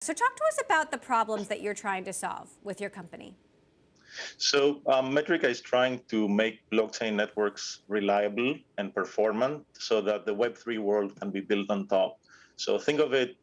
So talk to us about the problems that you're trying to solve with your company. So Metrica is trying to make blockchain networks reliable and performant so that the Web3 world can be built on top. So think of it,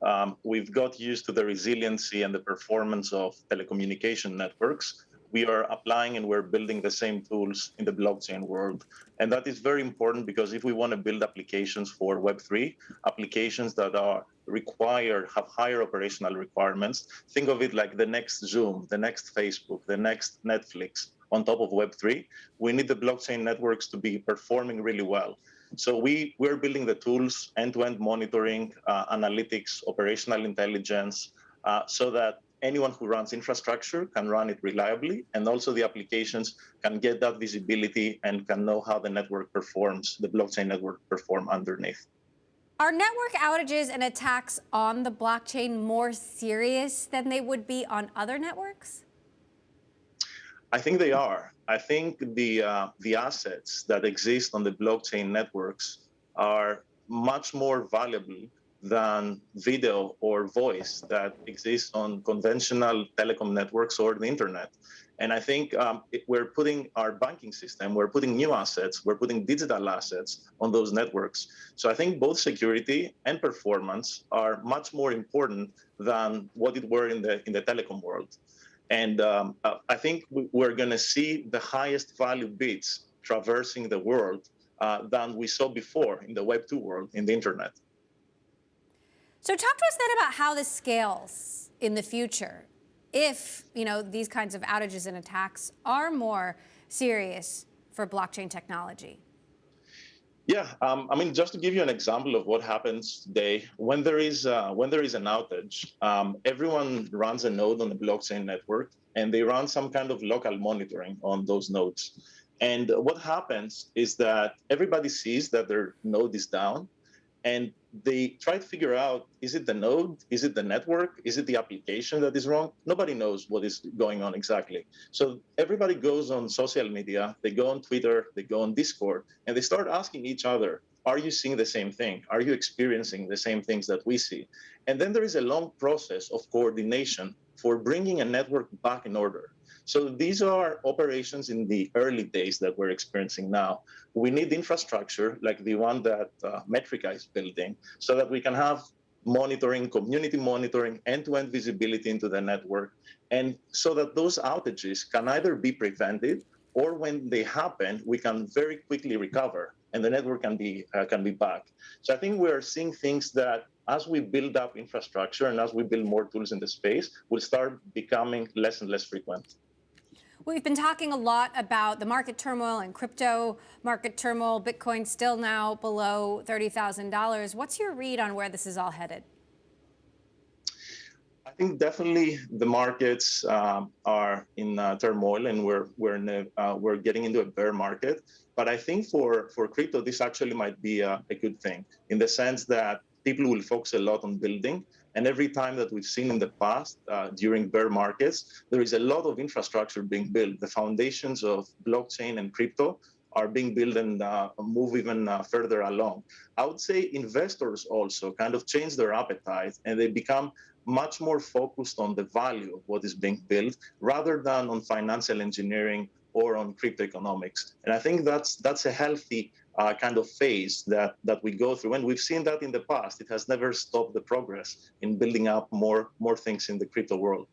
we've got used to the resiliency and the performance of telecommunication networks. We are applying and we're building the same tools in the blockchain world. And that is very important because if we want to build applications for Web3, applications that have higher operational requirements. Think of it like the next Zoom, the next Facebook, the next Netflix on top of Web3. We need the blockchain networks to be performing really well. So we're building the tools, end-to-end monitoring, analytics, operational intelligence, so that anyone who runs infrastructure can run it reliably, and also the applications can get that visibility and can know how the network performs, the blockchain network perform underneath. Are network outages and attacks on the blockchain more serious than they would be on other networks? I think they are. I think the assets that exist on the blockchain networks are much more valuable than video or voice that exists on conventional telecom networks or the internet. And I think we're putting our banking system, we're putting new assets, we're putting digital assets on those networks. So I think both security and performance are much more important than what it were in the telecom world. And I think we're going to see the highest value bits traversing the world than we saw before in the Web2 world, in the internet. So talk to us then about how this scales in the future if, these kinds of outages and attacks are more serious for blockchain technology. Yeah, just to give you an example of what happens today, when there is an outage, everyone runs a node on the blockchain network, and they run some kind of local monitoring on those nodes. And what happens is that everybody sees that their node is down, and they try to figure out, is it the node? Is it the network? Is it the application that is wrong? Nobody knows what is going on exactly. So everybody goes on social media, they go on Twitter, they go on Discord, and they start asking each other, are you seeing the same thing? Are you experiencing the same things that we see? And then there is a long process of coordination for bringing a network back in order. So these are operations in the early days that we're experiencing now. We need infrastructure like the one that Metrica is building so that we can have monitoring, community monitoring, end-to-end visibility into the network, and so that those outages can either be prevented or when they happen, we can very quickly recover and the network can be back. So I think we're seeing things that as we build up infrastructure and as we build more tools in the space, will start becoming less and less frequent. We've been talking a lot about the market turmoil and crypto market turmoil. Bitcoin still now below $30,000. What's your read on where this is all headed? I think definitely the markets are in turmoil, and we're getting into a bear market. But I think for crypto, this actually might be a good thing in the sense that people will focus a lot on building. And every time that we've seen in the past during bear markets, there is a lot of infrastructure being built. The foundations of blockchain and crypto are being built and move even further along. I would say investors also kind of change their appetite and they become much more focused on the value of what is being built rather than on financial engineering or on crypto economics. And I think that's a healthy kind of phase that we go through. And we've seen that in the past. It has never stopped the progress in building up more things in the crypto world.